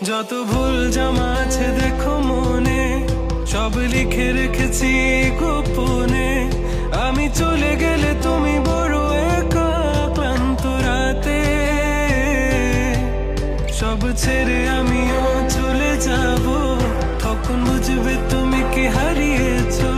যত ভুল জামা আছে দেখো মনে, সব লিখে রেখেছি গোপনে। আমি চলে গেলে তুমি বড় একা ক্লান্ত রাতে, সব ছেড়ে আমিও চলে যাব। তখন বুঝবে তুমি কি হারিয়েছো।